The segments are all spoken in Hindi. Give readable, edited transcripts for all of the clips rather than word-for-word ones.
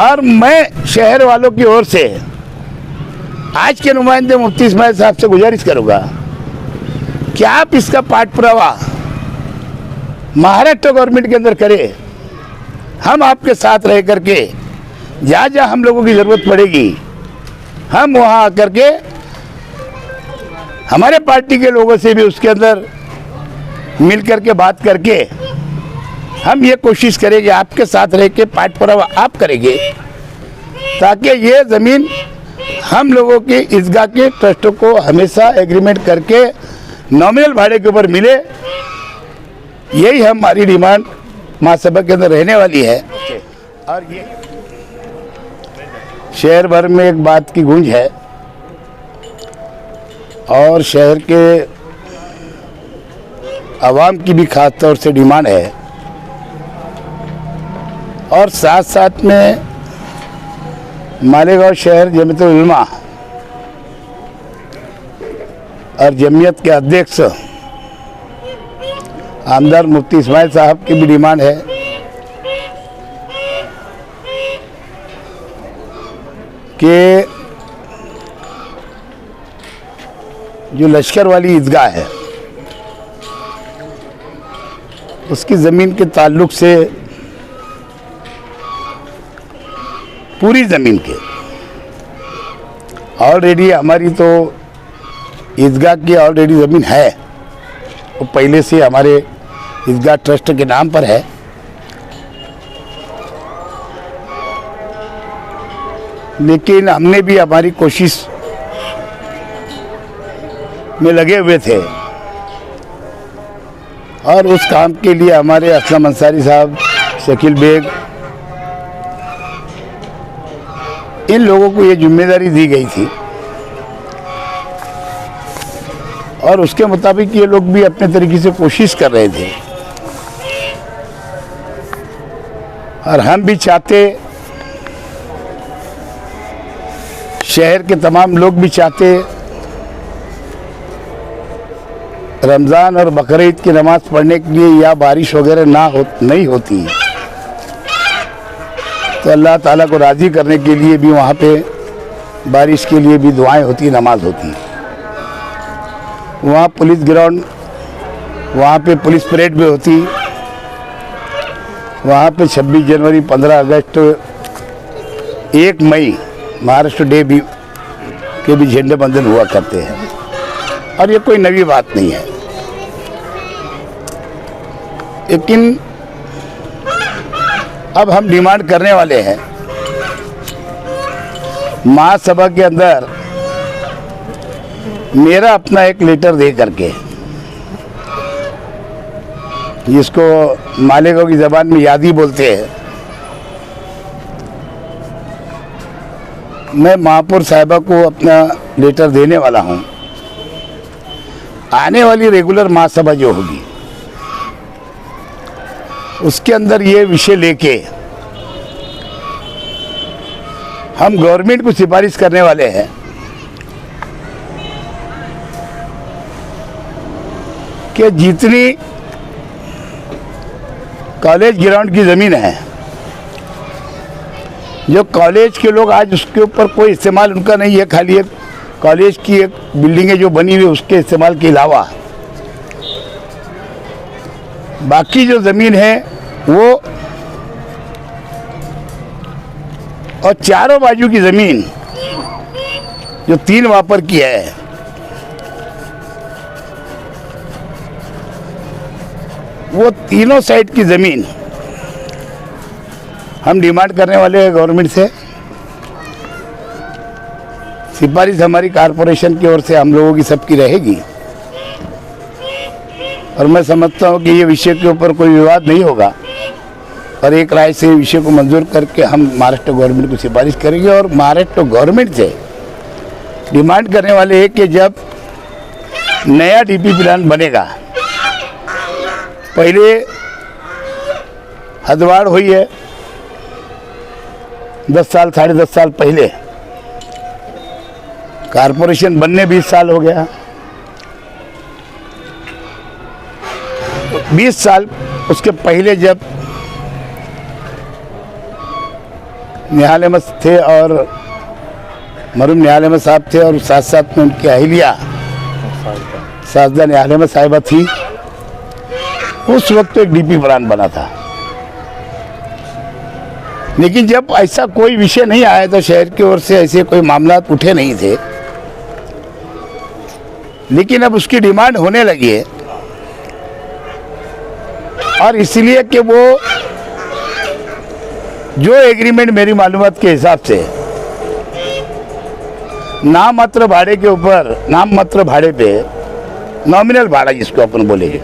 और मैं शहर वालों की ओर से आज के नुमाइंदे मुफ्ती इस्माइल साहब से गुजारिश करूंगा कि आप इसका पाठ पुरावा महाराष्ट्र गवर्नमेंट के अंदर करें। हम आपके साथ रह करके जहाँ जहाँ हम लोगों की ज़रूरत पड़ेगी हम वहाँ आकर के हमारे पार्टी के लोगों से भी उसके अंदर मिल करके बात करके हम ये कोशिश करेंगे आपके साथ रह के पाठ पुरावा आप करेंगे, ताकि ये ज़मीन हम लोगों के ईदगाह के ट्रस्टों को हमेशा एग्रीमेंट करके नॉमिनल भाड़े के ऊपर मिले। यही हमारी डिमांड महासभा के अंदर रहने वाली है। और ये शहर भर में एक बात की गूंज है और शहर के आवाम की भी खास तौर से डिमांड है और साथ साथ में मालेगांव शहर जमीयत उलमा और जमीयत के अध्यक्ष आमदार मुफ्ती इस्माइल साहब की भी डिमांड है कि जो लश्कर वाली ईदगाह है उसकी ज़मीन के ताल्लुक से पूरी ज़मीन के ऑलरेडी हमारी तो ईदगाह की ऑलरेडी ज़मीन है, वो पहले से हमारे ईदगाह ट्रस्ट के नाम पर है। लेकिन हमने भी हमारी कोशिश में लगे हुए थे और उस काम के लिए हमारे असलम अंसारी साहब, शकील बेग, इन लोगों को ये जिम्मेदारी दी गई थी और उसके मुताबिक ये लोग भी अपने तरीके से कोशिश कर रहे थे और हम भी चाहते, शहर के तमाम लोग भी चाहते रमज़ान और बकरीद की नमाज़ पढ़ने के लिए या बारिश वगैरह नहीं होती तो अल्लाह ताला को राज़ी करने के लिए भी वहाँ पे बारिश के लिए भी दुआएं होती, नमाज होती। वहाँ पुलिस ग्राउंड, वहाँ पे पुलिस परेड भी होती, वहाँ पे 26 जनवरी, 15 अगस्त, 1 मई महाराष्ट्र डे भी के भी झंडे बंधन हुआ करते हैं और ये कोई नई बात नहीं है। लेकिन अब हम डिमांड करने वाले हैं महासभा के अंदर मेरा अपना एक लेटर दे करके, जिसको मालेगांव की ज़बान में यादी बोलते हैं, मैं महापौर साहिबा को अपना लेटर देने वाला हूं। आने वाली रेगुलर महासभा जो होगी उसके अंदर ये विषय लेके हम गवर्नमेंट को सिफारिश करने वाले हैं कि जितनी कॉलेज ग्राउंड की ज़मीन है, जो कॉलेज के लोग आज उसके ऊपर कोई इस्तेमाल उनका नहीं है, खाली एक कॉलेज की एक बिल्डिंगें जो बनी हुई उसके इस्तेमाल के अलावा बाकी जो ज़मीन है वो और चारों बाजू की ज़मीन जो 3 वापर की है वो तीनों साइड की ज़मीन हम डिमांड करने वाले हैं गवर्नमेंट से। सिफारिश हमारी कारपोरेशन की ओर से हम लोगों की सबकी रहेगी और मैं समझता हूँ कि ये विषय के ऊपर कोई विवाद नहीं होगा और एक राय से विषय को मंजूर करके हम महाराष्ट्र गवर्नमेंट को सिफारिश करेंगे और महाराष्ट्र गवर्नमेंट से डिमांड करने वाले हैं कि जब नया डीपी प्लान बनेगा, पहले हदवाड़ हुई है 10 साल, 10.5 साल पहले, कारपोरेशन बनने 20 साल हो गया, 20 साल उसके पहले जब निहाल अहमद थे और मरहूम निहाल अहमद साहब थे, और साथ साथ में उनकी अहिलिया साजदा निहाल अहमद साहिबा थी। उस वक्त एक डीपी प्लान बना था, लेकिन जब ऐसा कोई विषय नहीं आया तो शहर की ओर से ऐसे कोई मामला उठे नहीं थे। लेकिन अब उसकी डिमांड होने लगी है, और इसलिए कि वो जो एग्रीमेंट मेरी मालूमात के हिसाब से नाम मात्र भाड़े के ऊपर, नाम मात्र भाड़े पे, नॉमिनल भाड़ा जिसको अपन बोलेंगे,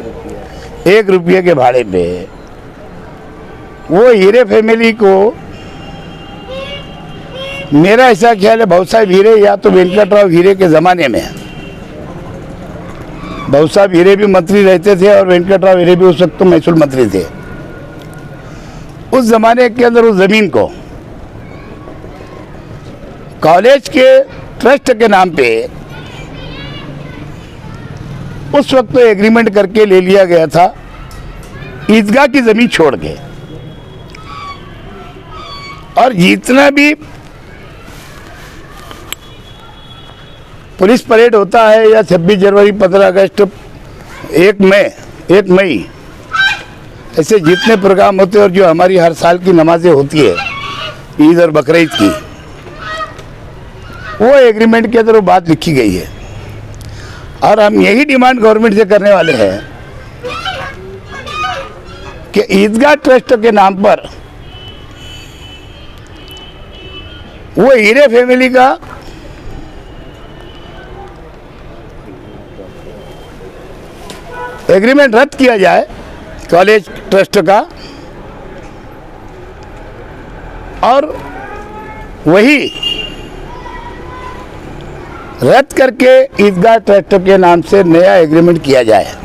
1 रुपये के भाड़े पे वो हीरे फैमिली को, मेरा ऐसा ख्याल है भाऊ साहब हीरे या तो वेंकटराव हीरे के ज़माने में, भाऊ साहब हीरे भी मंत्री रहते थे और वेंकटराव हीरे भी उस वक्त तो महसूल मंत्री थे। उस जमाने के अंदर उस ज़मीन को कॉलेज के ट्रस्ट के नाम पे उस वक्त तो एग्रीमेंट करके ले लिया गया था, ईदगाह की ज़मीन छोड़ के। और जितना भी पुलिस परेड होता है या 26 जनवरी, 15 अगस्त, 1 मई, ऐसे जितने प्रोग्राम होते हैं और जो हमारी हर साल की नमाजें होती है ईद और बकरीद की, वो एग्रीमेंट के अंदर वो बात लिखी गई है। और हम यही डिमांड गवर्नमेंट से करने वाले हैं कि ईदगाह ट्रस्ट के नाम पर वो हीरे फैमिली का एग्रीमेंट रद्द किया जाए, कॉलेज ट्रस्ट का, और वही रद्द करके ईदगाह ट्रस्ट के नाम से नया एग्रीमेंट किया जाए।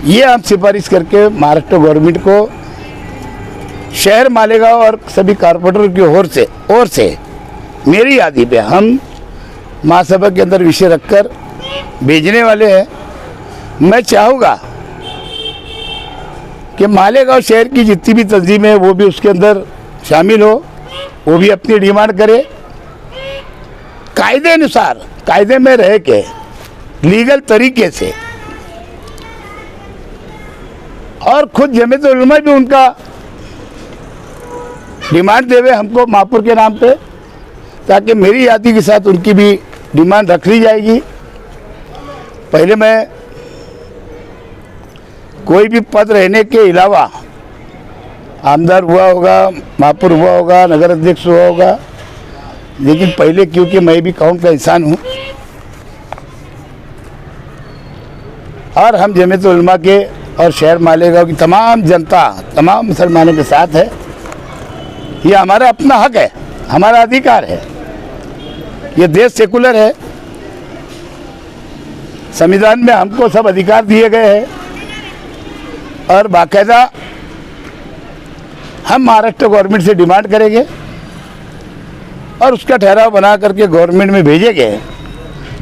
ये हम सिफारिश करके महाराष्ट्र गवर्नमेंट को, शहर मालेगांव और सभी कारपोरेटर की ओर से मेरी यादी पे हम महासभा के अंदर विषय रखकर भेजने वाले हैं। मैं चाहूँगा कि मालेगांव शहर की जितनी भी तंजीमें हैं वो भी उसके अंदर शामिल हो, वो भी अपनी डिमांड करे, कायदे अनुसार, कायदे में रह के लीगल तरीके से, और खुद जमीयत उलमा भी उनका डिमांड देवे हमको महापुर के नाम पे, ताकि मेरी यादी के साथ उनकी भी डिमांड रख ली जाएगी। पहले मैं कोई भी पद रहने के अलावा आमदार हुआ होगा, महापौर हुआ होगा, नगर अध्यक्ष हुआ होगा, लेकिन पहले क्योंकि मैं भी कौम का इंसान हूँ और हम जमीयत उलमा के और शहर मालेगांव की तमाम जनता, तमाम मुसलमानों के साथ है। ये हमारा अपना हक है, हमारा अधिकार है। ये देश सेकुलर है, संविधान में हमको सब अधिकार दिए गए हैं, और बाकायदा हम महाराष्ट्र गवर्नमेंट से डिमांड करेंगे और उसका ठहराव बना करके गवर्नमेंट में भेजेंगे